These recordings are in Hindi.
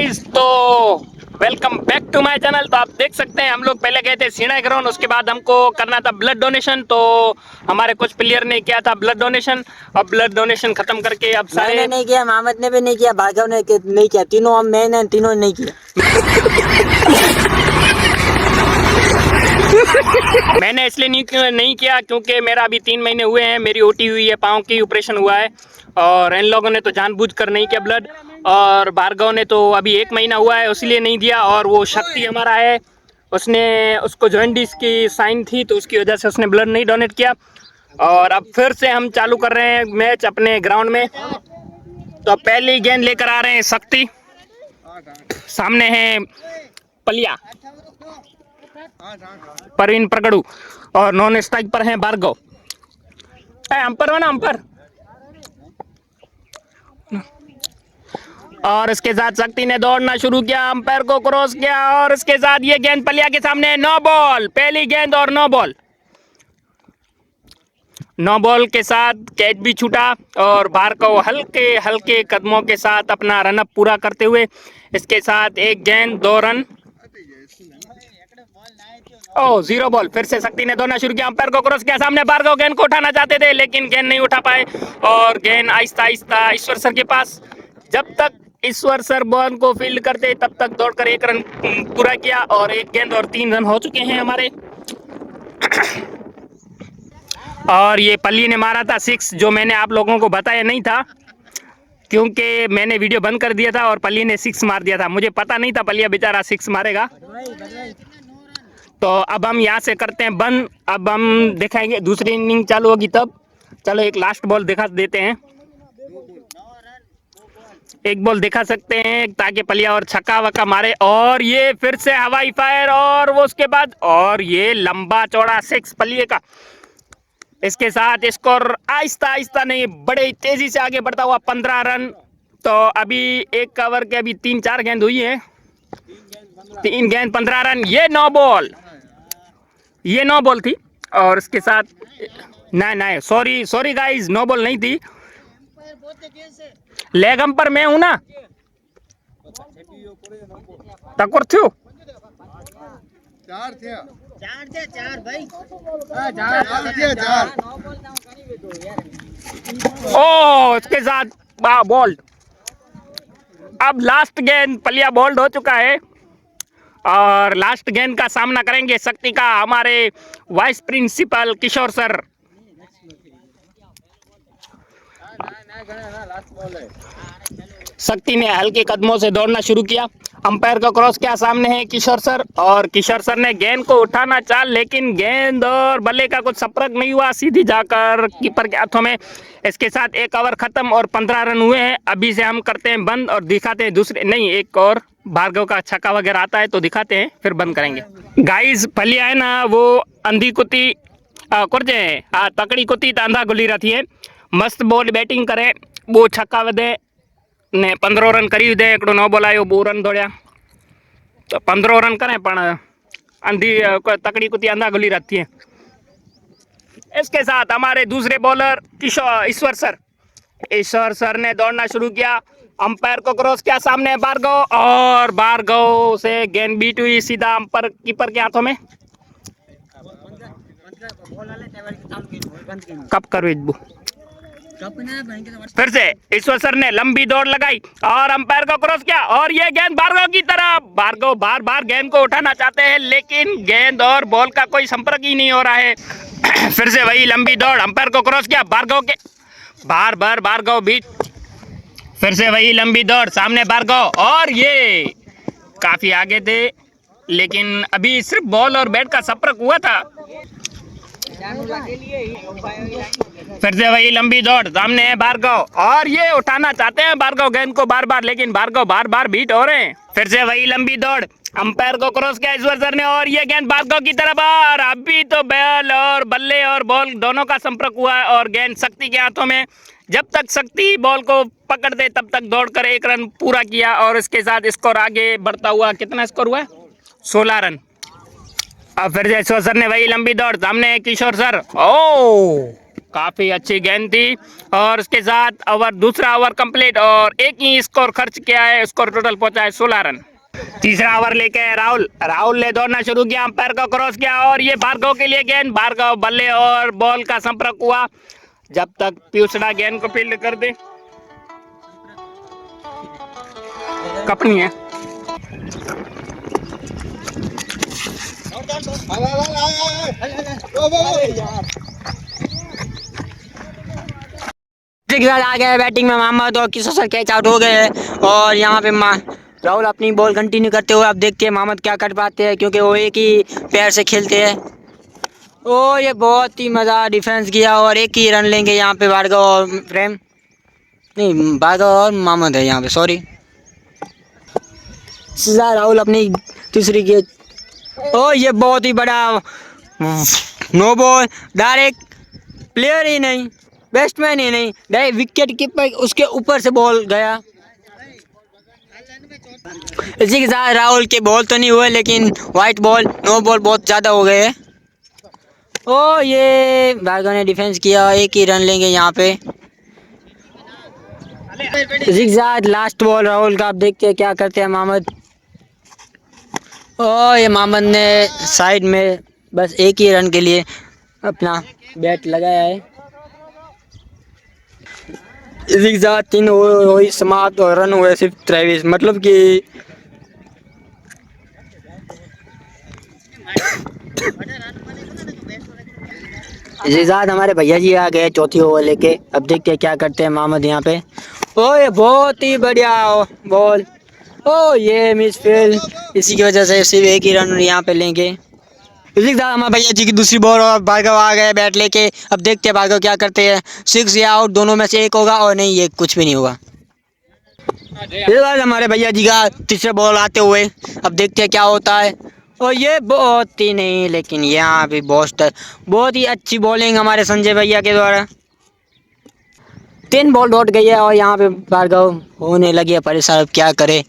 गाइस, तो welcome back to my channel. तो आप देख सकते हैं हम लोग पहले गए थे सीना ग्राउंड, उसके बाद हमको करना था ब्लड डोनेशन। तो हमारे कुछ प्लेयर ने किया था ब्लड डोनेशन। अब ब्लड डोनेशन खत्म करके अब सारे मैंने नहीं किया, मोहम्मद ने भी नहीं किया, भार्गव ने नहीं किया, तीनों हम मैंने तीनों ने नहीं किया। मैंने इसलिए नहीं किया क्योंकि मेरा अभी 3 महीने हुए हैं, मेरी ओटी हुई है, पाँव की ऑपरेशन हुआ है। और इन लोगों ने तो जानबूझकर नहीं किया ब्लड, और भार्गव ने तो अभी 1 महीना हुआ है इसलिए नहीं दिया। और वो शक्ति हमारा है, उसको जॉइंटिस की साइन थी तो उसकी वजह से उसने ब्लड नहीं डोनेट किया। और अब फिर से हम चालू कर रहे हैं मैच अपने ग्राउंड में। तो पहली गेंद लेकर आ रहे हैं शक्ति, सामने है पलिया परवीन प्रगड़ू, और नॉन स्ट्राइक पर हैं भार्गव। अंपर ना अंपर। और इसके साथ शक्ति ने दौड़ना शुरू किया, अंपायर को क्रॉस किया, और इसके साथ ये गेंद पलिया के सामने, नो बॉल। पहली गेंद और नो बॉल। नो बॉल के साथ कैच भी छूटा, और भार्गव हल्के हल्के कदमों के साथ अपना रनअप पूरा करते हुए इसके साथ 1 गेंद 2 रन। 0 बॉल। फिर से शक्ति ने दौड़ना शुरू किया, अंपायर को क्रॉस किया, सामने भार्गव गेंद को उठाना चाहते थे लेकिन गेंद नहीं उठा पाए, और गेंद आहिस्ता आहिस्ता ईश्वर सर के पास। जब तक ईश्वर सर बॉल को फील्ड करते तब तक दौड़कर 1 रन पूरा किया, और 1 गेंद और 3 रन हो चुके हैं हमारे। और ये पल्ली ने मारा था 6, जो मैंने आप लोगों को बताया नहीं था क्योंकि मैंने वीडियो बंद कर दिया था और पल्ली ने 6 मार दिया था। मुझे पता नहीं था पलिया बेचारा 6 मारेगा। तो अब हम यहाँ से करते हैं बंद। अब हम दिखाएंगे दूसरी इनिंग चालू होगी तब। चलो एक लास्ट बॉल दिखा देते हैं, 1 बॉल दिखा सकते हैं ताकि पलिया और छक्का वक्का मारे। और ये फिर से हवाई फायर, और वो उसके बाद, और ये लंबा चौड़ा 6 पलिए का। इसके साथ स्कोर आहिस्ता आहिस्ता नहीं बड़े तेजी से आगे बढ़ता हुआ 15 रन। तो अभी 1 ओवर के अभी 3-4 गेंद हुई है, 3 गेंद 15 रन। ये नो बॉल थी, और इसके साथ नहीं सॉरी गाइस, नो बॉल नहीं थी। लेग अंपर मैं हूं ना, तकुर थ्यो 4 भाई। इसके साथ बोल्ड। अब लास्ट गेंद पलिया बोल्ड हो चुका है, और लास्ट गेंद का सामना करेंगे शक्ति का हमारे वाइस प्रिंसिपल किशोर सर। शक्ति ने हल्के कदमों से दौड़ना शुरू किया, अंपायर को क्रॉस किया, सामने है किशोर सर, और किशोर सर ने गेंद को उठाना चाहा लेकिन गेंद और बल्ले का कुछ संपर्क नहीं हुआ, सीधी जाकर कीपर के हाथों में। इसके साथ 1 ओवर खत्म और 15 रन हुए हैं। अभी से हम करते हैं बंद और दिखाते हैं दूसरे, नहीं एक और भार्गव का छक्का वगैरह आता है तो दिखाते हैं, फिर बंद करेंगे। गाइस पलिया है ना, वो अंधी कुत्ती कुर्जे तकड़ी कुत्ती अंधा गुली रही है। मस्त बॉल बैटिंग करे, वो छक्का वधे ने 15 रन करी दे, एक नो बॉल आयो 2 रन दौड़िया, तो 15 रन करें पण अंधी तकड़ी कुत्ती अंधा गुली रहती है। इसके साथ हमारे दूसरे बॉलर ईश्वर सर ने दौड़ना शुरू किया, अंपायर को क्रॉस किया, सामने भार्गव, और भार्गव से गेंद बीट हुई सीधा अंपायर कीपर के हाथों में। कब करो फिर से ईश्वर सर ने लंबी दौड़ लगाई और अंपायर को क्रॉस किया, और ये गेंद भार्गव की तरफ। भार्गव बार बार गेंद को उठाना चाहते हैं लेकिन गेंद और बॉल का कोई संपर्क ही नहीं हो रहा है। फिर से वही लंबी दौड़, अंपायर को क्रॉस किया, भार्गव के बार भार्गव बीच, फिर से वही लंबी दौड़, सामने भार्गव, और ये काफी आगे थे लेकिन अभी सिर्फ बॉल और बैट का संपर्क हुआ था। फिर से वही लंबी दौड़, सामने है भार्गव, और ये उठाना चाहते हैं भार्गव गेंद को बार बार, लेकिन भार्गव बार बीट हो रहे हैं। फिर से वही लंबी दौड़, अंपायर को क्रॉस किया ईश्वर सर ने, और ये गेंद भार्गव की तरफ, और अभी तो बैल और बल्ले और बॉल दोनों का संपर्क हुआ है और गेंद शक्ति के हाथों में। जब तक शक्ति बॉल को पकड़ दे तब तक दौड़कर 1 रन पूरा किया, और इसके साथ स्कोर आगे बढ़ता हुआ, कितना स्कोर हुआ, 16 रन। अब फिर से ईश्वर सर ने वही लंबी दौड़, सामने किशोर सर, काफी अच्छी गेंद थी और उसके साथ ओवर दूसरा ओवर कंप्लीट और एक ही स्कोर खर्च किया है, स्कोर टोटल पहुंचा है 16 रन। तीसरा ओवर लेके आए राहुल। राहुल ने दौड़ना शुरू किया, अंपायर को क्रॉस किया और ये भार्गव के लिए गेंद, भार्गव बल्ले और बॉल का संपर्क हुआ। जब तक पीयूषड़ा गेंद को फील्ड कर दे, कपनी है। आ गए बैटिंग में मोहम्मद और किशोर सर कैच आउट हो गए और यहाँ पे राहुल अपनी बॉल कंटिन्यू करते हुए अब देखते हैं मोहम्मद क्या कर पाते हैं, क्योंकि वो एक ही पैर से खेलते हैं। ओ ये बहुत ही मज़ा डिफेंस किया और एक ही रन लेंगे यहाँ पे भार्गव और प्रेम, नहीं भार्गव और मोहम्मद है यहाँ पे, सॉरी। राहुल अपनी तीसरी गेंद, ओ ये बहुत ही बड़ा नो बॉल, डायरेक्ट प्लेयर ही नहीं, बैट्समैन ही नहीं, डायरेक्ट विकेट कीपर उसके ऊपर से बॉल गया। इसी के साथ राहुल के बॉल तो नहीं हुए लेकिन वाइट बॉल, नो बॉल बहुत ज़्यादा हो गए हैं। ओ ये भार्गव ने डिफेंस किया, एक ही रन लेंगे यहाँ पे। इसी के साथ लास्ट बॉल राहुल का, आप देखते हैं क्या करते हैं मोहम्मद। ओ ये मोहम्मद ने साइड में बस एक ही रन के लिए अपना बैट लगाया है। इसी के साथ 3 ओवर हुई समाप्त और रन हुए सिर्फ 23, मतलब कि इसी के साथ हमारे भैया जी आ गए चौथी ओवर लेके। अब देखते हैं क्या करते हैं मोहम्मद यहाँ पे। ओ ये बहुत ही बढ़िया बॉल, ओ ये मिस फील्ड, इसी की वजह से सिर्फ एक ही रन यहाँ पे लेंगे। इसी के साथ हमारे भैया जी की दूसरी बॉल और भार्गव आ गए बैट लेके। अब देखते हैं भार्गव क्या करते हैं, 6 या आउट, दोनों में से एक होगा और नहीं ये कुछ भी नहीं होगा। इसके बाद हमारे भैया जी का तीसरा बॉल आते हुए, अब देखते हैं क्या होता है। और ये बहुत ही नहीं, लेकिन यहाँ भी बहुत ही अच्छी बॉलिंग हमारे संजय भैया के द्वारा। 3 बॉल डॉट गई है और यहाँ पे भार्गव होने लगी है परेशान, अब क्या करे,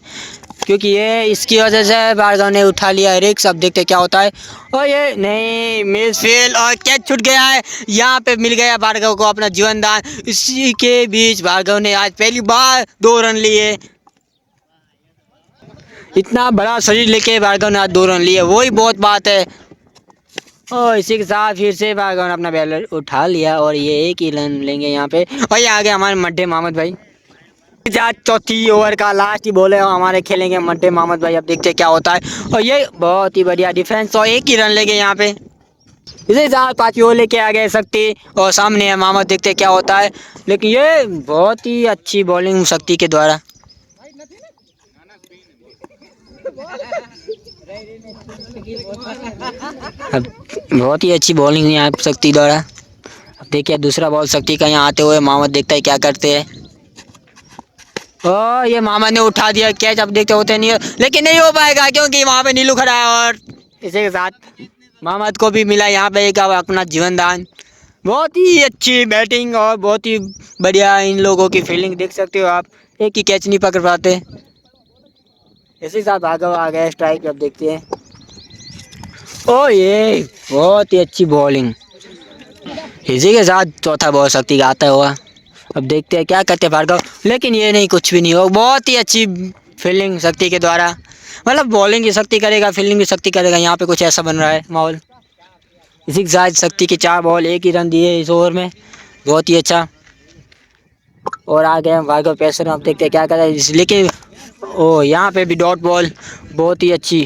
क्योंकि ये इसकी वजह से भार्गव ने उठा लिया रिक्स। अब देखते क्या होता है। और ये नहीं, मिस फील्ड और कैच छूट गया है। यहाँ पे मिल गया भार्गव को अपना जीवन दान। इसी के बीच भार्गव ने आज पहली बार 2 रन लिए। इतना बड़ा शरीर लेके भार्गव ने आज 2 रन लिए, वही बहुत बात है। और इसी के साथ फिर से भार्गव ने अपना बैलर उठा लिया और ये एक ही रन लेंगे यहाँ पे। और ये आ गए हमारे मड्डे मोहम्मद भाई। आज चौथी ओवर का लास्ट ही बॉल है और हमारे खेलेंगे मड्डे मोहम्मद भाई। अब देखते हैं क्या होता है। और ये बहुत ही बढ़िया डिफेंस और एक ही रन लेंगे यहाँ पे। इसी साथ 5 ओवर लेके आ गए शक्ति और सामने है मोहम्मद, देखते हैं क्या होता है। लेकिन ये बहुत ही अच्छी बॉलिंग शक्ति के द्वारा, अब बहुत ही अच्छी बॉलिंग यहाँ शक्ति द्वारा। अब देखिए दूसरा बॉल शक्ति का यहाँ आते हुए मोहम्मद, देखता है क्या करते हैं। ओ ये मोहम्मद ने उठा दिया कैच। अब देखते होते नहीं है, लेकिन नहीं हो पाएगा क्योंकि वहाँ पे नीलू खड़ा है। और इसी के साथ मोहम्मद को भी मिला यहाँ पे एक अपना जीवन दान। बहुत ही अच्छी बैटिंग और बहुत ही बढ़िया इन लोगों की फील्डिंग, देख सकते हो आप, एक ही कैच नहीं पकड़ पाते। इसी के साथ भार्गव आ गया स्ट्राइक। अब देखते हैं। ओ ये बहुत ही अच्छी बॉलिंग। इसी के साथ चौथा बॉल शक्ति का आता हुआ। अब देखते हैं क्या करते हैं भार्गव, लेकिन ये नहीं, कुछ भी नहीं हो। बहुत ही अच्छी फील्डिंग शक्ति के द्वारा, मतलब बॉलिंग की शक्ति करेगा, फील्डिंग की शक्ति करेगा। यहाँ पे कुछ ऐसा बन रहा है माहौल। इसी के साथ शक्ति के 4 बॉल, एक ही रन दिए इस ओवर में, बहुत ही अच्छा। और आ गए भार्गव पेसर। अब देखते हैं क्या कर रहा है, लेकिन ओ यहाँ पे भी डॉट बॉल, बहुत ही अच्छी।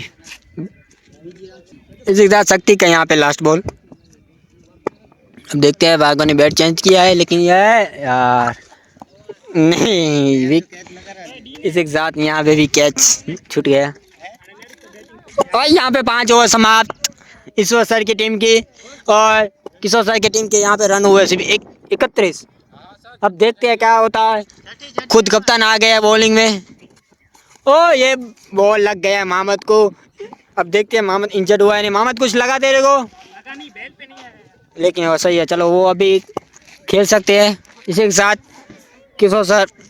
इसी के साथ शक्ति का यहाँ पे लास्ट बॉल। अब देखते हैं भार्गव ने बैट चेंज किया है, लेकिन यह यार नहीं, इसी के साथ यहाँ पे भी कैच छूट गया। और यहाँ पे 5 ओवर समाप्त ईश्वर सर की टीम की और किशोर सर की टीम के यहाँ पे रन हुए सिर्फ 31। अब देखते हैं क्या होता है। खुद कप्तान आ गया बॉलिंग में। ओ ये बॉल लग गया मोहम्मद को। अब देखते हैं, मोहम्मद इंजर्ड हुआ है नहीं, मोहम्मद कुछ लगा तेरे को, लेकिन वो सही है, चलो वो अभी खेल सकते हैं। इसी के साथ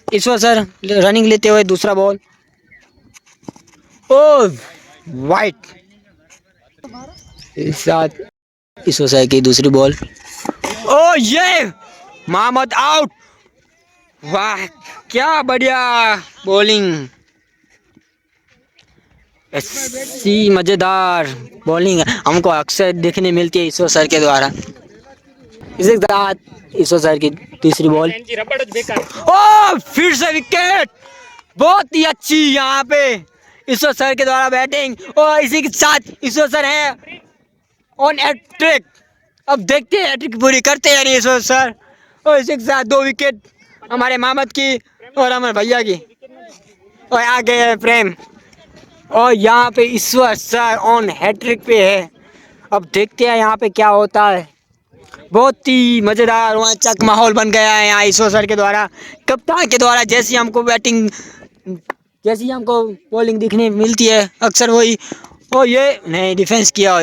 ईश्वर सर रनिंग लेते हुए दूसरा बॉल। ओ वाइट। इस साथ ईश्वर सर की दूसरी बॉल। ओ ये मोहम्मद आउट। वाह क्या बढ़िया बॉलिंग, ऐसी मजेदार बॉलिंग हमको अक्सर देखने मिलती है ईश्वर सर के द्वारा। इसी के साथ ईश्वर सर की तीसरी बॉल। ओ फिर से विकेट, बहुत ही अच्छी यहाँ पे ईश्वर सर के द्वारा बैटिंग। और इसी के साथ ईश्वर सर हैं ऑन हैट्रिक। अब देखते हैं हैट्रिक पूरी करते हैं नहीं ईश्वर सर। और इसी के साथ 2 विकेट हमारे मोहम्मद की और हमारे भैया की। और आगे है प्रेम। और यहाँ पे ईश्वर सर ऑन हैट्रिक पे है। अब देखते हैं यहाँ पे क्या होता है। बहुत ही मज़ेदार रोमांचक माहौल बन गया है यहाँ ईश्वर सर के द्वारा, कप्तान के द्वारा। जैसी हमको बॉलिंग दिखने मिलती है अक्सर वही। और ये नहीं डिफेंस किया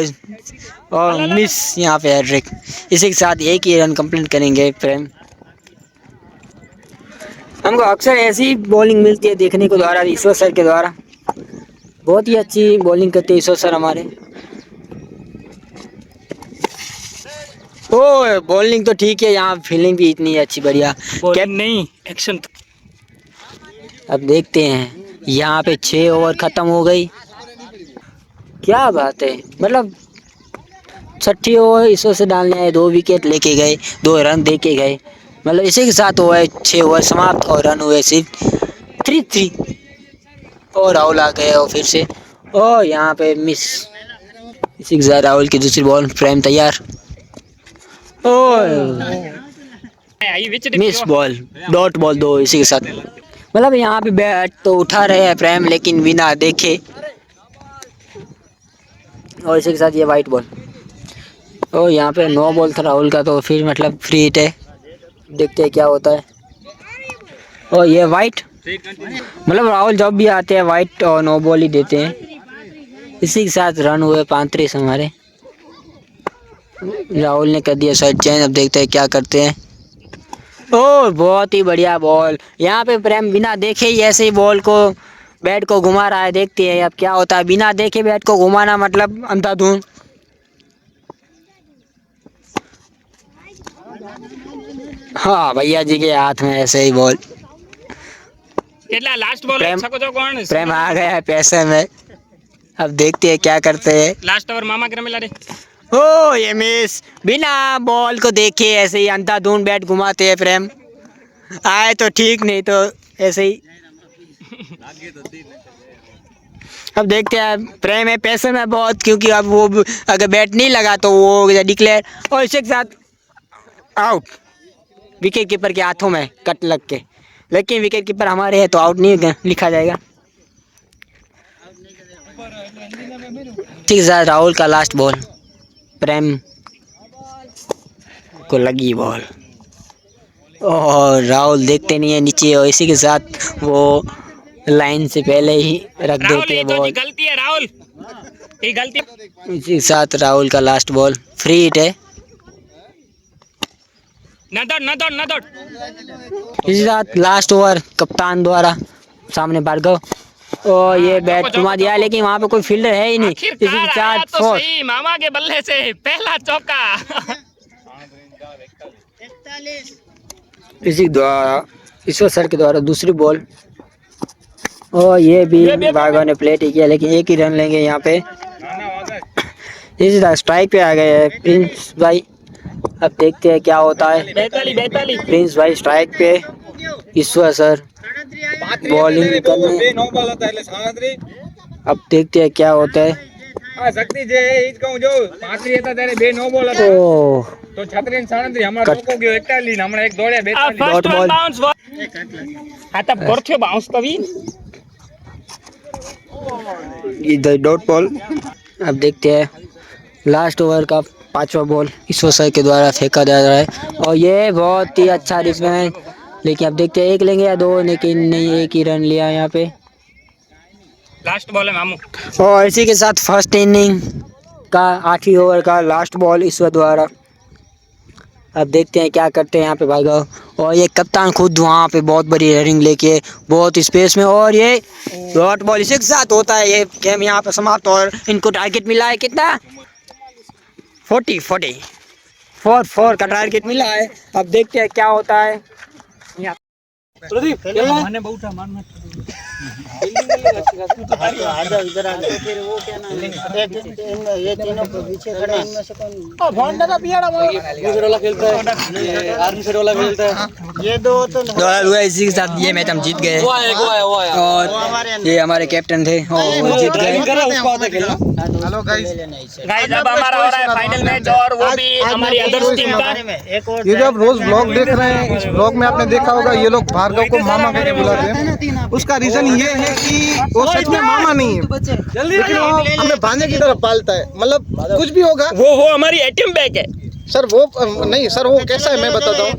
और मिस यहाँ पे हैट्रिक। इसी के साथ एक ही रन कंप्लीट करेंगे प्रेम। हमको अक्सर ऐसी बॉलिंग मिलती है देखने को द्वारा ईश्वर सर के द्वारा। बहुत ही अच्छी बॉलिंग करते हैं ईश्वर सर हमारे। ओ बॉलिंग तो ठीक है, यहाँ फील्डिंग भी इतनी अच्छी बढ़िया। बॉलिंग नहीं एक्शन। अब देखते हैं यहाँ पे 6 ओवर ख़त्म हो गई। क्या बात है, मतलब 6 ओवर ईश्वर से डालने आए, 2 विकेट लेके गए, 2 रन दे के गए। मतलब इसी के साथ हुआ है 6 ओवर समाप्त और रन हुए सिर्फ 3 और राहुल आ गए और फिर से। और यहाँ पे मिस। इसी के साथ राहुल की दूसरी बॉल। प्रेम तैयार और मिस बॉल, डॉट बॉल 2 इसी के साथ। मतलब यहाँ पे बैट तो उठा रहे हैं प्रेम लेकिन बिना देखे। और इसी के साथ ये वाइट बॉल। और यहाँ पे 9 बॉल था राहुल का, तो फिर मतलब फ्री हिट है। देखते हैं क्या होता है। और ये वाइट, मतलब राहुल जब भी आते हैं वाइट और 9 बॉल ही देते हैं। इसी के साथ रन हुए 35 हमारे। राहुल ने कर दिया साइड चेंज। अब देखते हैं क्या करते हैं। ओह बहुत ही बढ़िया बॉल। यहाँ पे प्रेम बिना देखे ही ऐसे ही बॉल को, बैट को घुमा रहा है। देखते हैं अब क्या होता है। बिना देखे बैट को घुमाना मतलब अंधाधुन। हाँ भैया जी के हाथ में ऐसे ही बॉल। लास्ट बॉल प्रेम आ गया है पैसे में। अब देखते हैं क्या करते हैं। लास्ट ओवर मामा के मिला रे। ओ ये मिस। बिना बॉल को देखे ऐसे ही अंधाधुन बैट घुमाते हैं प्रेम। आए तो ठीक, नहीं तो ऐसे ही। अब देखते हैं। प्रेम है पैसे में बहुत, क्योंकि अब वो अगर बैट नहीं लगा तो वो डिक्लेयर। और इसी के साथ आउट। विकेट कीपर के हाथों में कट लग के, लेकिन विकेट कीपर हमारे हैं तो आउट नहीं लिखा जाएगा। ठीक है, राहुल का लास्ट बॉल। प्रेम को लगी बॉल और राहुल देखते नहीं है नीचे। और इसी के साथ वो लाइन से पहले ही रख देते हैं बॉल। गलती है राहुल, ये गलती। इसी के साथ राहुल का लास्ट बॉल। फ्री हिट है। न दौड़। इसी के साथ लास्ट ओवर कप्तान द्वारा। सामने भार्गव। और ये बैट घुमा दिया, लेकिन वहाँ पे कोई फील्डर है ही नहीं। इसी के साथ तो सही मामा के बल्ले से पहला चौका। इसी द्वारा ईश्वर सर के द्वारा दूसरी बॉल। और ये भी भार्गव ने प्लेट ही किया, लेकिन एक ही रन लेंगे यहाँ पे। इसी स्ट्राइक पे आ गए हैं प्रिंस भाई। अब देखते हैं क्या होता है। प्रिंस भाई स्ट्राइक पे, ईश्वर सर बॉलिंग करने। अब देखते हैं क्या होता है। Dot ball. अब देखते हैं लास्ट ओवर का 5वां बॉल ईश्वर सर के द्वारा फेंका जा रहा है। और ये बहुत ही अच्छा डिफेंस, लेकिन अब देखते हैं 1 लेंगे या 2, लेकिन नहीं, 1 ही रन लिया यहाँ पे। लास्ट बॉल है मामू। और इसी के साथ फर्स्ट इनिंग का 8वीं ओवर का लास्ट बॉल ईश्वर द्वारा। अब देखते हैं क्या करते हैं यहाँ पे भार्गव। और ये कप्तान खुद वहाँ पे बहुत बड़ी रनिंग लेके बहुत स्पेस में। और ये डॉट बॉल। इसी के साथ होता है ये गेम यहाँ पे समाप्त। और इनको टारगेट मिला है कितना, 40 4 का टारगेट मिला है। अब देखते हैं क्या होता है। ये तीनों को पीछे खड़े इनमें से कौन ये दो तो हुआ इसी के साथ ये मैच हम जीत गए और ये हमारे कैप्टन थे और वो जीत गए। हेलो गाइस, गाइस अब हमारा हो रहा है फाइनल मैच और वो भी हमारी अदर्स टीम का। एक और ये जो आप रोज ब्लॉग देख रहे हैं, इस ब्लॉग में आपने देखा होगा ये लोग भार्गव को मामा करके बुलाते हैं। उसका रीजन ये है कि वो सच में मामा नहीं है, लेकिन वो हमें भांजे की तरह पालता है। मतलब कुछ भी होगा वो हमारी एटीएम बैग है सर, वो नहीं सर, वो कैसा है मैं बताता हूँ।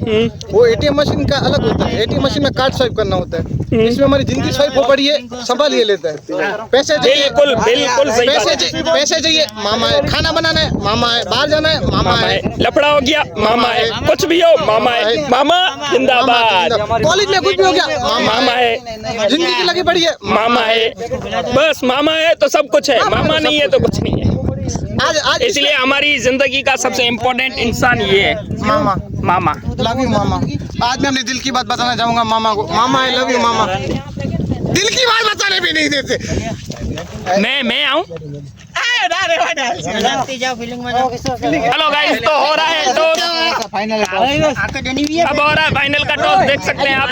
वो एटीएम मशीन का अलग होता है। एटीएम मशीन में कार्ड स्वाइप करना होता है, इसमें हमारी जिंदगी स्वाइप हो पड़ी है, संभाल ये लेता है। पैसे चाहिए, बिल्कुल बिल्कुल सही बात है। पैसे चाहिए, मामा है। खाना बनाना है, मामा है। बाहर जाना है, मामा है। लफड़ा हो गया, मामा है। कुछ भी हो, मामा है। मामा जिंदाबाद। कॉलेज में कुछ भी हो गया, मामा है। जिंदगी की लगी पड़ी है, मामा है। बस मामा है तो सब कुछ है, मामा नहीं है तो कुछ नहीं है। आज इसलिए हमारी जिंदगी का सबसे इम्पोर्टेंट इंसान ये है, मामा। मामा। लव यू मामा। आज मैं अपने दिल की बात बताना चाहूंगा मामा को। मामा आई लव यू मामा। दिल की बात बताने भी नहीं देते। मैं आऊँ। जाओ फीलिंग में जाओ। हेलो गाइस, तो हो रहा है टॉस। अब हो रहा है फाइनल का टॉस, देख सकते हैं आप।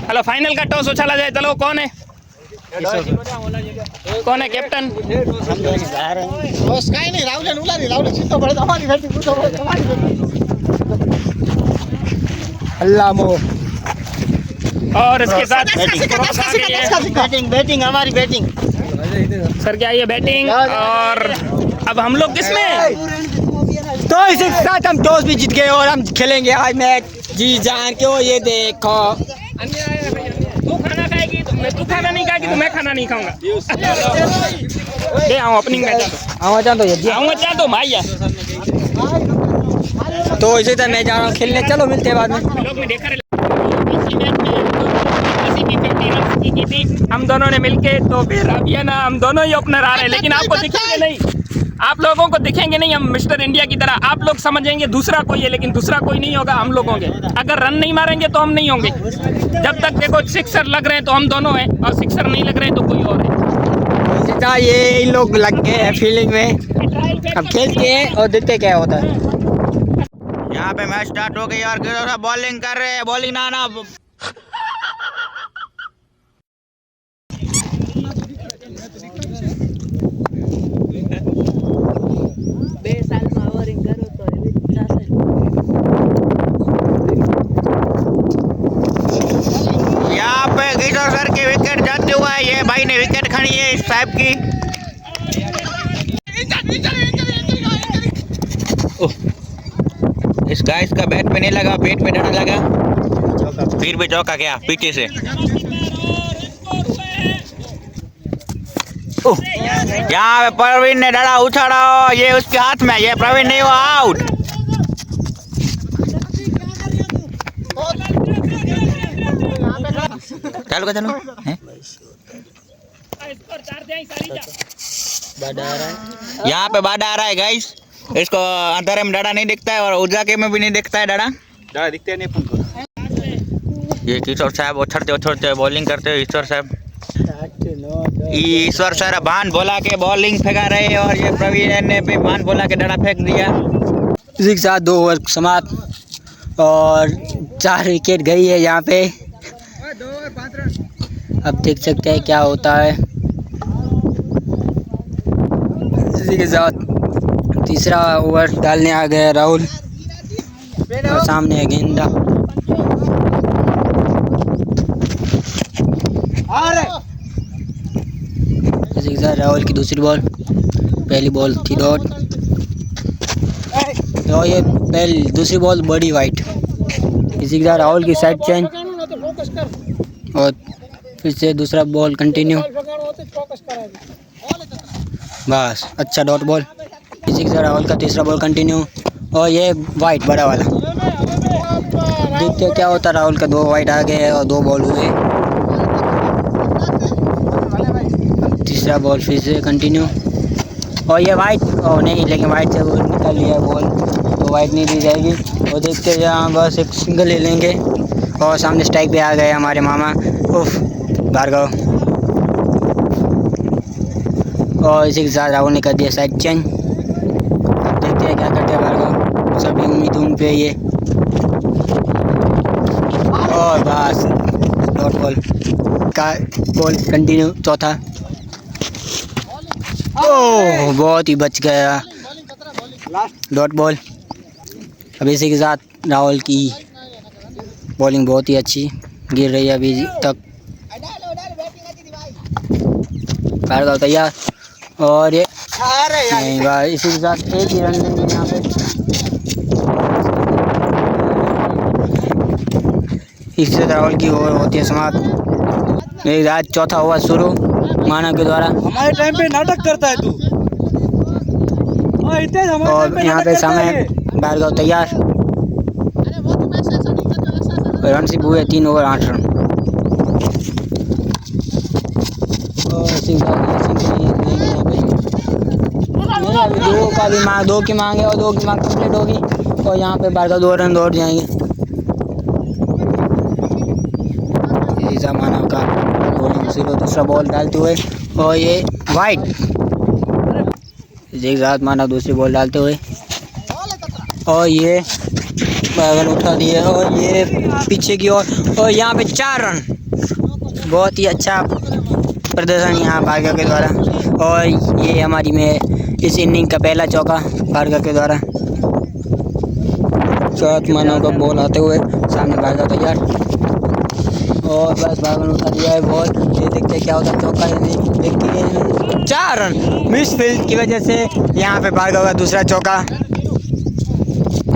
हेलो, फाइनल का टॉस उछाला जाए। चलो, कौन है कैप्टन? अल्लाह मो और इसके साथ बैटिंग हमारी बैटिंग। सर क्या ये बैटिंग? और अब हम लोग किसमें? तो इसी के साथ हम टॉस भी जीत गए और हम खेलेंगे आज मैच जी जान के। वो ये देखो, तू खाना खाएगी तू खाना नहीं खाएगी तो मैं खाना नहीं खाऊंगा। दे आओ ओपनिंग मैच। आऊँगा चाह तो भाई यार। तो इसी तरह मैं जा रहा हूँ खेलने। चलो मिलते हैं बाद में। लोग ने देखा की थी हम दोनों ने मिलके, तो फिर अब ये ना हम दोनों ही ओपनर आ रहे हैं, लेकिन आपको दिखेंगे नहीं, आप लोगों को दिखेंगे नहीं। हम मिस्टर इंडिया की तरह, आप लोग समझेंगे दूसरा कोई है, लेकिन दूसरा कोई नहीं होगा, हम लोग होंगे। अगर रन नहीं मारेंगे तो हम नहीं होंगे। जब तक देखो सिक्सर लग रहे हैं तो हम दोनों हैं, और सिक्सर नहीं लग रहे हैं तो कोई और है। ये इन लोग लग गए हैं फील्डिंग में। अब खेलते हैं और देखते क्या होता है। यहाँ पे मैच स्टार्ट हो गई और बॉलिंग कर रहे हैं। बॉलिंग ना यहाँ पे किशोर सर की विकेट जाते हुआ है। ये भाई ने विकेट खड़ी है इस साहब की। इस गाइस का बैट पे नहीं लगा, पेट पे डरा लगा, फिर भी चौका गया पीछे से। यहाँ पे प्रवीण ने डरा उछाड़ा, ये उसके हाथ में, ये प्रवीण नहीं हुआ आउट। चलो चलो यहाँ पे बाढ़ आ रहा है गाइस। इसको अंधेरे में डरा नहीं दिखता है और उजाके में भी नहीं दिखता है डरा दिखते नहीं। ये किशोर साहब उछड़ते बॉलिंग करते हुए ईश्वर सर भान बोला के बॉलिंग फेंका रहे हैं और ये प्रवीण ने भी भान बोला के डरा फेंक दिया। इसी के साथ 2 ओवर समाप्त और 4 विकेट गई है यहाँ पे। अब देख सकते हैं क्या होता है। इसी के साथ तीसरा ओवर डालने आ गया राहुल और सामने है गेंदा। इसी के साथ राहुल की दूसरी बॉल, पहली बॉल थी डॉट और ये दूसरी बॉल बड़ी वाइट। इसी के साथ राहुल की साइड चेंज और फिर से दूसरा बॉल कंटिन्यू, बस अच्छा डॉट बॉल। इसी के साथ राहुल का तीसरा बॉल कंटिन्यू और ये वाइट बड़ा वाला। देखते हैं क्या होता है। राहुल का 2 वाइट आ गए और 2 बॉल हुए। तीसरा बॉल फिर से कंटिन्यू, और ये वाइट, और नहीं लेकिन वाइट से वो निकल लिया बॉल, तो वाइट नहीं दी जाएगी। और देखते हैं यहाँ बस एक सिंगल ले लेंगे, और सामने स्ट्राइक पे आ गए हमारे मामा, उफ भार्गव, और इसी के साथ राहुल ने कर दिया साइड चेंज। देखते हैं क्या करते हैं भार्गव, सभी उम्मीद उन पे ये, और बस डॉट बॉल का बॉल कंटिन्यू चौथा, ओह बहुत ही बच गया डॉट बॉल। अब इसी के साथ राहुल की बॉलिंग बहुत ही अच्छी गिर रही है अभी तक। भार्गव तैयार, और ये नहीं भाई, इसी के साथ एक ही रन लेंगे यहाँ पे। इससे राहुल की ओवर होती है समाप्त। एक रात चौथा ओवर शुरू मानव के द्वारा, हमारे टाइम पे नाटक करता है तू। और यहाँ पे समय भार्गव तैयार, रनशिप हुए 3 ओवर 8 रन। और इसी के साथ अभी दो का भी मांग, 2 की मांग है और 2 की मांग कंप्लीट होगी, और यहाँ पे भार्गव 2 रन दौड़ जाएंगे। मानव का बॉलिंग शुरू, दूसरा बॉल डालते हुए, और ये वाइट, एक साथ मानव दूसरी बॉल डालते हुए, और ये बैगन उठा दिए, और ये पीछे की ओर, और यहाँ पे 4 रन। बहुत ही अच्छा प्रदर्शन यहाँ भार्गव के द्वारा, और ये हमारी में इस इनिंग का पहला चौका भार्गव के द्वारा। साथ मानव का बॉल आते हुए, सामने भार्गव तैयार, और बस भार्गव उठा दिया है बॉल। ये देखते हैं क्या होता है, चौका या नहीं। देखिए 4 रन मिस फील्ड की वजह से यहाँ पे भार्गव का दूसरा चौका।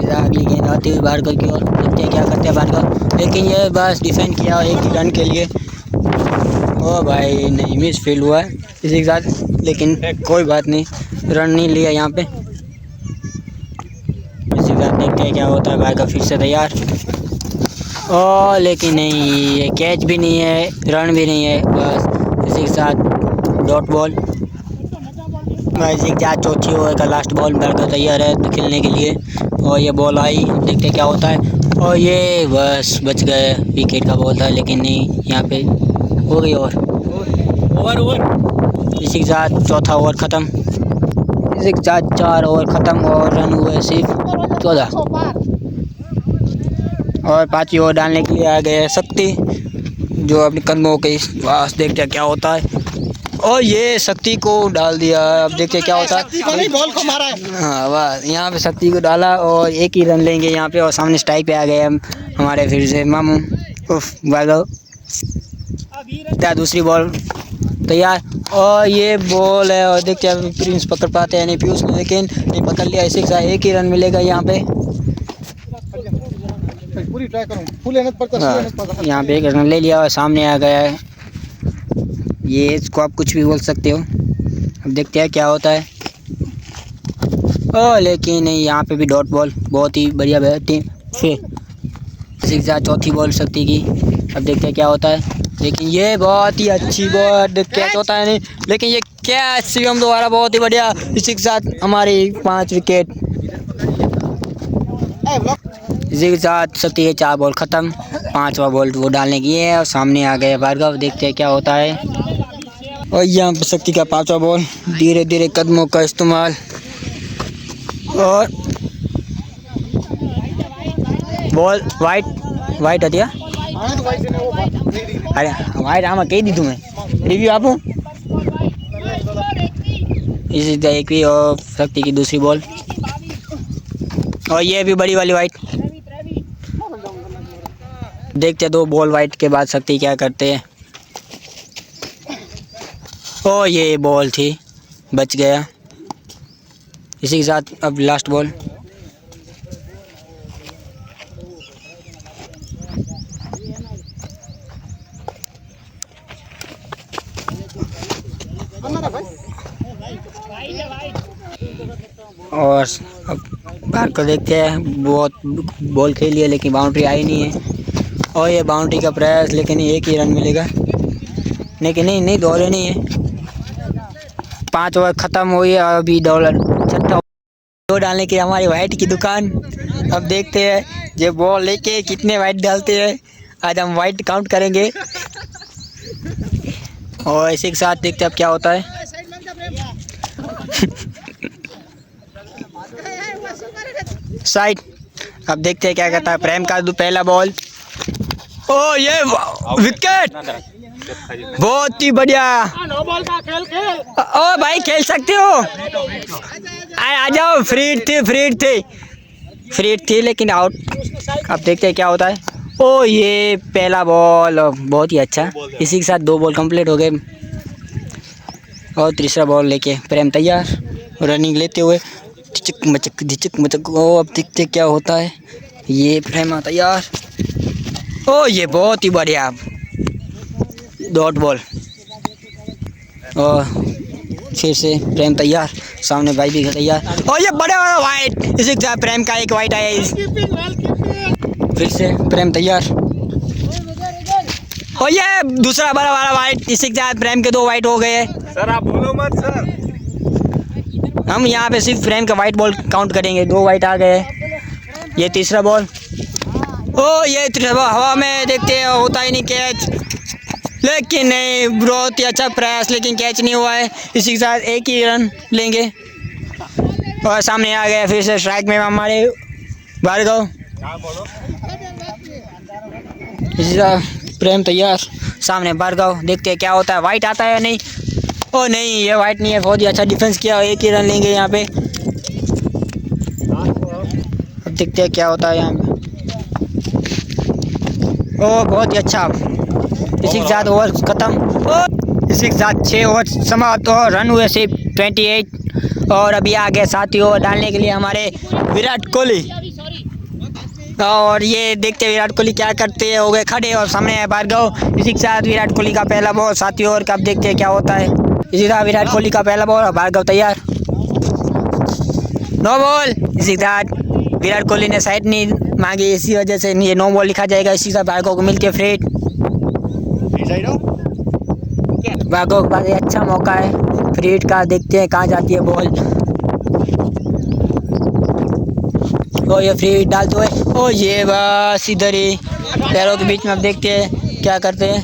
अगली गेंद आती हुई भार्गव की ओर, देखते हैं क्या करते हैं भार्गव, लेकिन ये बस डिफेंड किया एक ही रन के लिए। ओ भाई नहीं, मिस फील्ड हुआ है इसी के साथ, लेकिन कोई बात नहीं, रन नहीं लिया यहाँ पे। इसी के साथ देखते हैं क्या होता है। भार्गव फिर से तैयार, और लेकिन नहीं, ये कैच भी नहीं है, रन भी नहीं है, बस इसी के साथ डॉट बॉल। इसी के साथ चौथी ओवर का लास्ट बॉल, भार्गव तैयार है खेलने के लिए, और ये बॉल आई, देखते हैं क्या होता है, और ये बस बच गए, विकेट का बॉल था, लेकिन नहीं, यहाँ पे हो गई ओवर। इसी के साथ चौथा ओवर ख़त्म, इसी के साथ 4 ओवर ख़त्म, और रन हुए सिर्फ 14, और 5वीं ओवर डालने के लिए आ गए शक्ति, जो अपने कदमों के पास। देखते हैं क्या होता है, और ये शक्ति को डाल दिया। अब देखते हैं क्या होता है, बॉल को मारा है। हाँ वाह, यहाँ पे शक्ति को डाला, और एक ही रन लेंगे यहाँ पे, और सामने स्ट्राइक पे आ गए हम हमारे फिर से मामू, उफ भार्गव। क्या दूसरी बॉल तैयार, और ये बॉल है, और देखते हैं प्रिंस पकड़ पाते हैं नहीं, पीयूष ने लेकिन नहीं पकड़ लिया। इसी के साथ एक ही रन मिलेगा यहाँ पे। पूरी ट्राई करूं, फुल मेहनत पड़ता, यहाँ पे एक रन ले लिया, और सामने आ गया है। ये इसको आप कुछ भी बोल सकते हो। अब देखते हैं क्या होता है, लेकिन नहीं, यहाँ पे भी डॉट बॉल, बहुत ही बढ़िया बैटिंग। फिर इसी के साथ चौथी बॉल शक्ति की। अब देखते हैं क्या होता है, लेकिन ये बहुत ही अच्छी बॉल, कैच होता है नहीं, लेकिन ये कैच शिवम द्वारा बहुत ही बढ़िया। इसी के साथ हमारी 5 विकेट। इसी के साथ शक्ति के 4 बॉल ख़त्म, 5वां बॉल वो डालने की है, और सामने आ गए भार्गव। देखते हैं क्या होता है, और यहाँ पे शक्ति का 5वां बॉल, धीरे धीरे कदमों का इस्तेमाल, और बॉल वाइट हटिया। अरे वाइट आमा कही दी तुम्हें, रिव्यू आप इसी तरह की। और शक्ति की दूसरी बॉल, और ये भी बड़ी वाली वाइट। देखते 2 बॉल वाइट के बाद शक्ति क्या करते हैं। ओ ये बॉल थी, बच गया। इसी के साथ अब लास्ट बॉल, और अब बाहर को देखते हैं। बहुत बॉल खेली है लेकिन बाउंड्री आई नहीं है, और ये बाउंड्री का प्रयास, लेकिन एक ही रन मिलेगा। लेकिन नहीं दौड़े नहीं है, 5 ओवर ख़त्म हुई है और अभी छठा डालने की हमारी वाइट की दुकान। अब देखते हैं ये बॉल लेके कितने वाइट डालते हैं। आज हम वाइट काउंट करेंगे और इसी के साथ देखते हैं अब क्या होता है। साइड। अब देखते हैं क्या करता है प्रेम का पहला बॉल। ओ ये विकेट, बहुत ही बढ़िया। ओ भाई खेल सकते हो, आ जाओ। फ्री थी लेकिन आउट। अब देखते हैं क्या होता है। ओ ये पहला बॉल बहुत ही अच्छा। इसी के साथ 2 बॉल कंप्लीट हो गए और तीसरा बॉल लेके प्रेम तैयार रनिंग लेते हुए। झिचक मचक। ओ अब देखते क्या होता है। ये प्रेम तैयार। ओ ये बहुत ही बढ़िया डॉट बॉल। और फिर से प्रेम तैयार, सामने भाई भी तैयार। और ये बड़े वाला वाइट, इसी के साथ प्रेम का एक वाइट आया। फिर से प्रेम तैयार। और ये दूसरा बड़ा वाला वाइट, इसी के साथ प्रेम के 2 वाइट हो गए। सर आप बोलो मत सर। हम यहाँ पे सिर्फ प्रेम का वाइट बॉल काउंट करेंगे। 2 वाइट आ गए। ये तीसरा बॉल। ओ ये तीसरा बॉल हवा में, देखते हैं होता ही नहीं कैच, लेकिन नहीं, बहुत ही अच्छा प्रयास लेकिन कैच नहीं हुआ है। इसी के साथ 1 ही रन लेंगे और सामने आ गया फिर से स्ट्राइक में हमारे भार्गव। इसी तरह प्रेम तैयार, सामने भार्गव। देखते हैं क्या होता है, वाइट आता है या नहीं। ओ नहीं, ये वाइट नहीं है। बहुत ही अच्छा डिफेंस किया, 1 ही रन लेंगे यहाँ पे। अब देखते हैं क्या होता है यहाँ पे। ओ बहुत ही अच्छा। इसी के साथ ओवर खत्म। इसी के साथ 6 ओवर समाप्त और रन हुए सिर्फ 28। और अभी आ गए 7 ओवर डालने के लिए हमारे विराट कोहली। और ये देखते हैं विराट कोहली क्या करते हैं। हो गए खड़े और सामने है भार्गव। इसी के साथ विराट कोहली का पहला बॉल 7 ओवर का। अब देखते हैं क्या होता है। इसी तरह विराट कोहली का पहला बॉल और भार्गव तैयार। 9 बॉल। इसी के साथ विराट कोहली ने साइड नहीं मांगी, इसी वजह से ये 9 बॉल लिखा जाएगा। इसी तरह भार्गव को मिलके फ्रेट। भार्गव के पास एक अच्छा मौका है फ्रीट का। देखते हैं कहाँ जाती है बॉल। ओ ये फ्री डालते हुए। ओ ये बस इधर ही पैरों के बीच में। अब देखते हैं क्या करते हैं,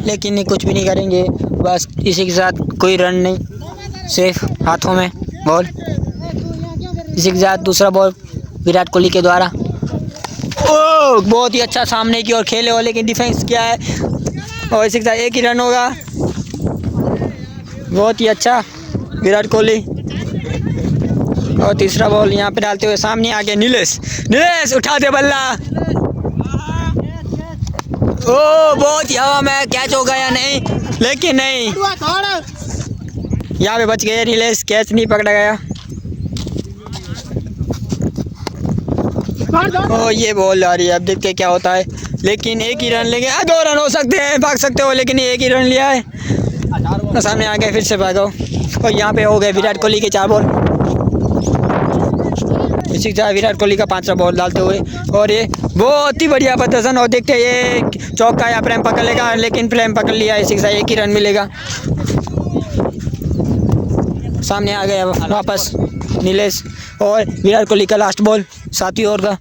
लेकिन नहीं, कुछ भी नहीं करेंगे। बस इसी के साथ कोई रन नहीं, सिर्फ हाथों में बॉल। इसी के साथ दूसरा बॉल विराट कोहली के द्वारा। ओ बहुत ही अच्छा सामने की ओर खेले हो, लेकिन डिफेंस किया है और इसी के साथ 1 ही रन होगा। बहुत ही अच्छा विराट कोहली। और तीसरा बॉल यहाँ पे डालते हुए सामने आगे नीलेश उठा दे बल्ला। ओ बहुत ही हवा में, कैच होगा या नहीं, लेकिन नहीं, यहाँ पे बच गए नीलेश, कैच नहीं पकड़ा गया। ओ ये बॉल आ रही है। अब देखते हैं क्या होता है, लेकिन 1 ही रन लेंगे। 2 रन हो सकते हैं, भाग सकते हो, लेकिन 1 ही रन लिया है। तो सामने आ गए फिर से भागो। और यहाँ पे हो गए विराट कोहली के 4 बॉल। इसी के साथ विराट कोहली का 5वां बॉल डालते हुए। और ये बहुत ही बढ़िया प्रदर्शन। और देखते हैं ये चौका या प्रेम पकड़ लेगा, लेकिन प्रेम पकड़ लिया। इसी के साथ 1 ही रन मिलेगा। सामने आ गया वापस नीलेश और विराट कोहली का लास्ट बॉल 7वीं ओवर का।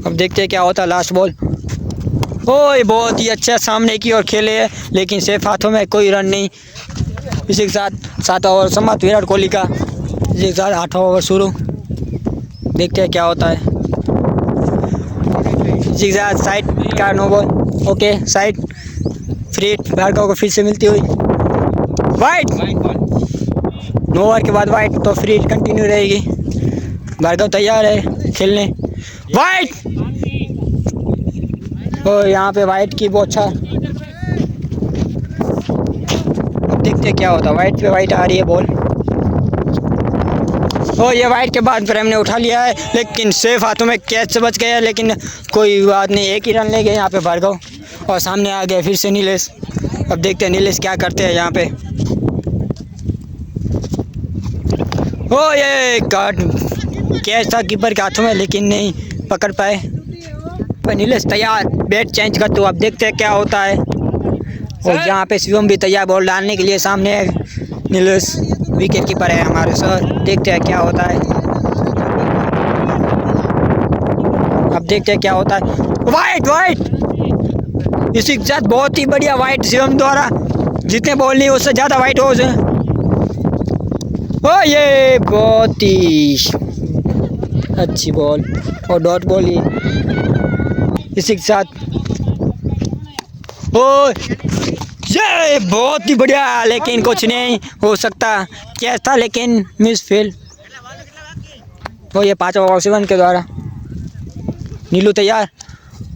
अब देखते हैं क्या होता है लास्ट बॉल। ओए बहुत ही अच्छा सामने की ओर खेले है, लेकिन सिर्फ हाथों में, कोई रन नहीं। इसी के साथ 7वां ओवर समाप्त विराट कोहली का। इसी के साथ 8वां ओवर शुरू। देखते हैं क्या होता है। इसी के साथ साइड का 9 ball. Okay side free Bhargav को फिर से मिलती हुई वाइट। 9 ओवर के बाद वाइट, तो फ्री कंटिन्यू रहेगी। भार्गव तैयार है खेलने। वाइट। और यहाँ पे वाइट की बहुत अच्छा। अब देखते हैं क्या होता है। वाइट पे वाइट आ रही है बॉल। और ये वाइट के बाद प्रेम ने उठा लिया है, लेकिन सेफ हाथों में, कैच से बच गया, लेकिन कोई बात नहीं। 1 ही रन ले गए यहाँ पे भार्गव। और सामने आ गए फिर से नीलेश। अब देखते हैं नीलेश क्या करते हैं यहाँ पे। ओ ये कैच था कीपर के हाथों में, लेकिन नहीं पकड़ पाए। नीलेश तैयार, बैट चेंज कर। तो अब देखते हैं क्या होता है। और यहाँ पे शिवम भी तैयार बॉल डालने के लिए। सामने नीलेश विकेट कीपर है हमारे सर। देखते हैं क्या होता है, अब देखते हैं क्या होता है। वाइट वाइट, इसी के साथ बहुत ही बढ़िया वाइट शिवम द्वारा। जितने बॉल नहीं उससे ज़्यादा वाइट हो जाए। ओ ये बहुत ही अच्छी बॉल और डॉट बॉल ही इसी के साथ। ओ ये बहुत ही बढ़िया, लेकिन कुछ नहीं हो सकता। कैच था लेकिन मिस फील्ड। ओ ये 5वां बॉल शिवम के द्वारा। नीलू तैयार।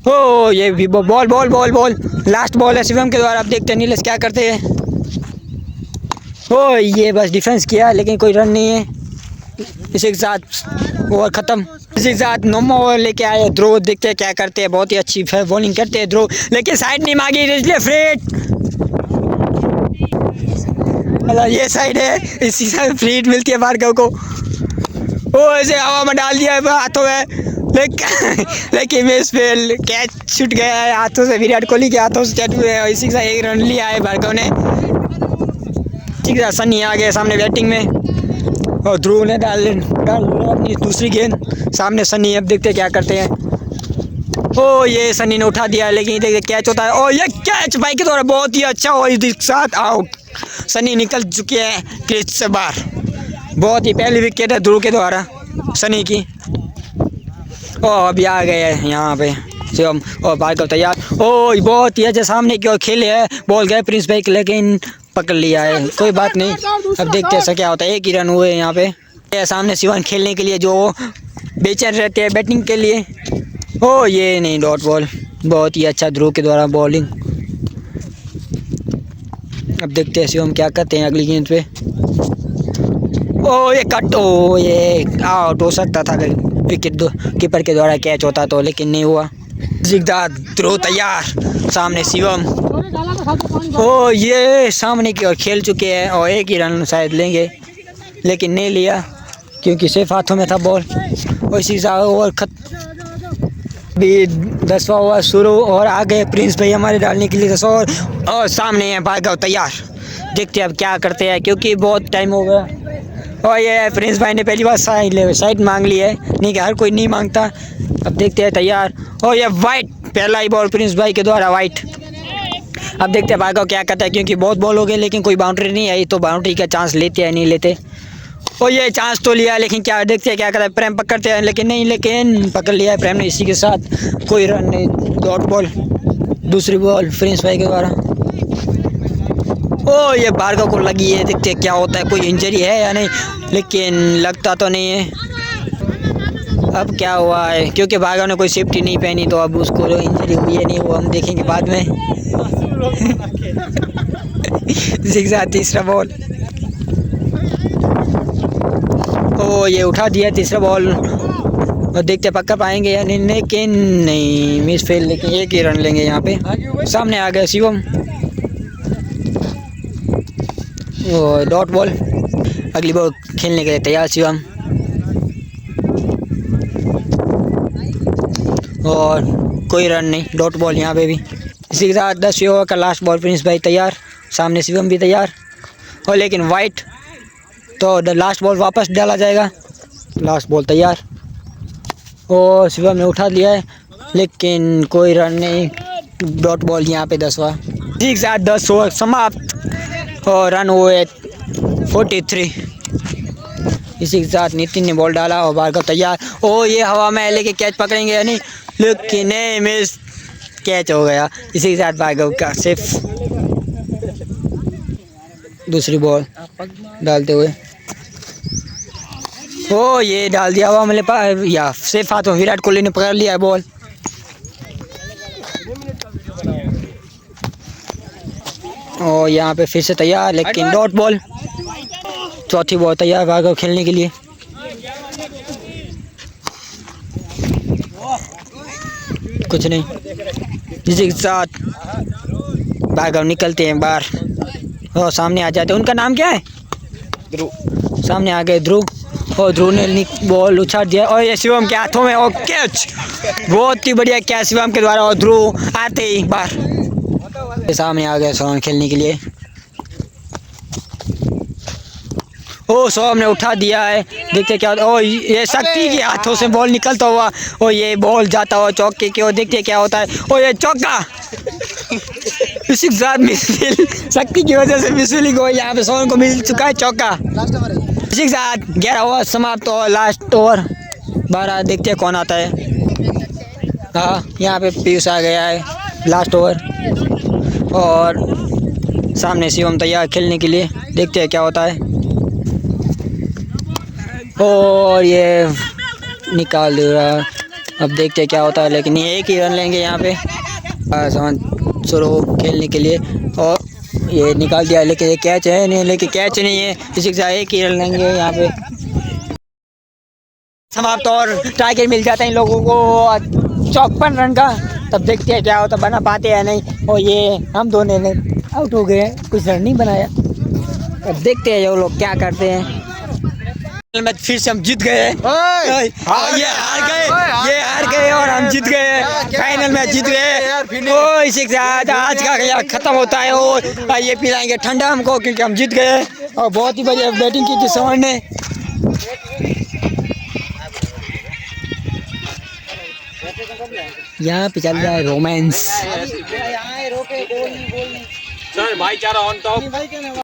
ओ ये भी ball ball ball ball last ball है शिवम के द्वारा। अब देखते हैं नीलेश क्या करते हैं। ओ ये बस डिफेंस किया लेकिन कोई रन नहीं है। इसी के साथ ओवर ख़त्म। इसी के साथ 9वां ओवर लेके आए ध्रुव। देखते हैं क्या करते हैं। बहुत ही अच्छी बॉलिंग करते हैं ध्रुव, लेकिन साइड नहीं मांगी इसलिए फ्रीट। ये साइड है, इसी साइड फ्रीट मिलती है भार्गव को। ओ ऐसे हवा में डाल दिया है हाथों में, लेकिन मिस फील्ड। कैच छूट गया है हाथों से, विराट कोहली के हाथों से कैच हुए। इसी के साथ 1 रन लिया है भार्गव ने। ठीक है, सनी आ गए सामने बैटिंग में और ध्रुव ने डाल अपनी दूसरी गेंद सामने सनी। अब देखते क्या करते हैं। ओ ये सनी ने उठा दिया लेकिन देखते कैच होता है। और ये कैच भाई के द्वारा बहुत ही अच्छा और इसके साथ आउट। सनी निकल चुके हैं क्रीज से बाहर। बहुत ही पहली विकेट है ध्रुव के द्वारा सनी की। ओ अभी आ गए हैं यहाँ पे शिवम और भार्गव तैयार। ओ बहुत ही अच्छा सामने की ओर खेले है, बॉल गए प्रिंस भाई लेकिन पकड़ लिया है। कोई बात नहीं, अब देखते हैं क्या होता है। 1 ही रन हुए यहाँ पे। सामने शिवम खेलने के लिए जो बेचैन रहते हैं बैटिंग के लिए। ओ ये नहीं, डॉट बॉल। बहुत ही अच्छा ध्रुव के द्वारा बॉलिंग। अब देखते हैं शिवम क्या करते हैं अगली गेंद पे। ओ ये कट, ओ ये आउट हो सकता था अगर विकेट कीपर के द्वारा कैच होता तो, लेकिन नहीं हुआ। ध्रुव तैयार, सामने शिवम। ओ ये सामने की ओर खेल चुके हैं और 1 ही रन शायद लेंगे, लेकिन नहीं लिया क्योंकि सिर्फ हाथों में था बॉल। और इसी ओवर भी 10वां ओवर शुरू और आ गए प्रिंस भाई हमारे डालने के लिए 10 ओवर। और सामने है भार्गव तैयार। देखते हैं अब क्या करते हैं क्योंकि बहुत टाइम हो गया। और ये प्रिंस भाई ने पहली बार साइड मांग ली है, नहीं कि हर कोई नहीं मांगता। अब देखते हैं तैयार। और ये वाइट, पहला ही बॉल प्रिंस भाई के द्वारा वाइट। अब देखते हैं भार्गव क्या करता है क्योंकि बहुत बॉल हो गए लेकिन कोई बाउंड्री नहीं आई, तो बाउंड्री का चांस लेते हैं नहीं लेते। और ये चांस तो लिया लेकिन क्या देखते हैं क्या करता है। प्रेम पकड़ते हैं लेकिन नहीं, लेकिन पकड़ लिया है प्रेम ने। इसी के साथ कोई रन नहीं, डॉट बॉल। दूसरी बॉल प्रिंस भाई के द्वारा। ओ ये भार्गव को लगी है, देखते हैं क्या होता है। कोई इंजरी है या नहीं, लेकिन लगता तो नहीं है। अब क्या हुआ है क्योंकि भार्गव ने कोई सेफ्टी नहीं पहनी, तो अब उसको इंजरी हुई है नहीं, वो हम देखेंगे बाद में। इसी के साथ तीसरा बॉल। ओ ये उठा दिया तीसरा बॉल और देखते पक्का पाएंगे या नहीं, लेकिन नहीं, मिस फील्ड। लेकिन 1 ही रन लेंगे यहाँ पे। सामने आ गया शिवम और डॉट बॉल। अगली बॉल खेलने के लिए तैयार शिवम। और कोई रन नहीं, डॉट बॉल यहाँ पे भी। इसी के साथ 10 ओवर का लास्ट बॉल प्रिंस भाई तैयार, सामने शिवम भी तैयार। और लेकिन वाइट, तो लास्ट बॉल वापस डाला जाएगा। लास्ट बॉल तैयार और शिवम ने उठा लिया है लेकिन कोई रन नहीं, डॉट बॉल यहाँ पे 10वां। इसी के साथ 10 ओवर समाप्त और रन हुए 43। इसी के साथ नितिन ने बॉल डाला और भार्गव तैयार। ओ ये हवा में लेके कैच पकड़ेंगे या नहीं, लेकिन नहीं, मिस, कैच हो गया। इसी के साथ भार्गव का सिर्फ दूसरी बॉल डालते हुए। ओ ये डाल दिया हुआ मेरे पास, या सिर्फ हाथों विराट कोहली ने पकड़ लिया है बॉल। और यहाँ पे फिर से तैयार, लेकिन डॉट बॉल। चौथी बॉल तैयार भार्गव खेलने के लिए। कुछ नहीं, इसी के साथ भार्गव निकलते हैं बाहर और सामने आ जाते हैं। उनका नाम क्या है? ध्रुव। सामने आ गए ध्रुव और ध्रुव ने बॉल उछाल दिया और ये शिवम के हाथों में और कैच। बहुत ही बढ़िया कैच शिवम के द्वारा और ध्रुव आते ही बाहर। सामने आ गए शिवम खेलने के लिए। ओ सौरभ ने उठा दिया है, देखते क्या होता है। ओ ये शक्ति के हाथों से बॉल निकलता हुआ, ओ ये बॉल जाता हुआ चौके की ओर, देखते क्या होता है। ओ ये चौका इसी के साथ मिसफील, शक्ति की वजह से मिसफीलिंग हो, यहाँ पे सौरभ को मिल चुका है चौका। इसी के साथ 11 ओवर समाप्त और लास्ट ओवर 12, देखते कौन आता है। हाँ यहाँ पे पीयूष आ गया है लास्ट ओवर, और सामने शिवम तैयार खेलने के लिए, देखते हैं क्या होता है। और ये निकाल दे रहा है, अब देखते हैं क्या होता है, लेकिन ये एक ही रन लेंगे यहाँ पे शुरू खेलने के लिए। और ये निकाल दिया, लेकिन ये कैच है नहीं, लेकिन कैच नहीं है, इसी के साथ एक ही रन लेंगे यहाँ पे समाप्त। और टारगेट मिल जाता है इन लोगों को 54 रन का, तब देखते हैं क्या होता, बना पाते हैं नहीं। और ये हम दोनों ने आउट हो गए, कुछ रन नहीं बनाया। अब देखते हैं ये लोग क्या करते हैं। मैच फिर से हम जीत गए, ये हार गए और हम जीत गए, फाइनल मैच जीत गए। ओ इसी के साथ आज का खत्म होता है। और ये पिलाएंगे ठंडा हमको, क्योंकि हम जीत गए और बहुत ही बढ़िया बैटिंग की थी सौरभ ने। यहाँ पे चल रहा है रोमांस। भाईचारा ऑन टॉप।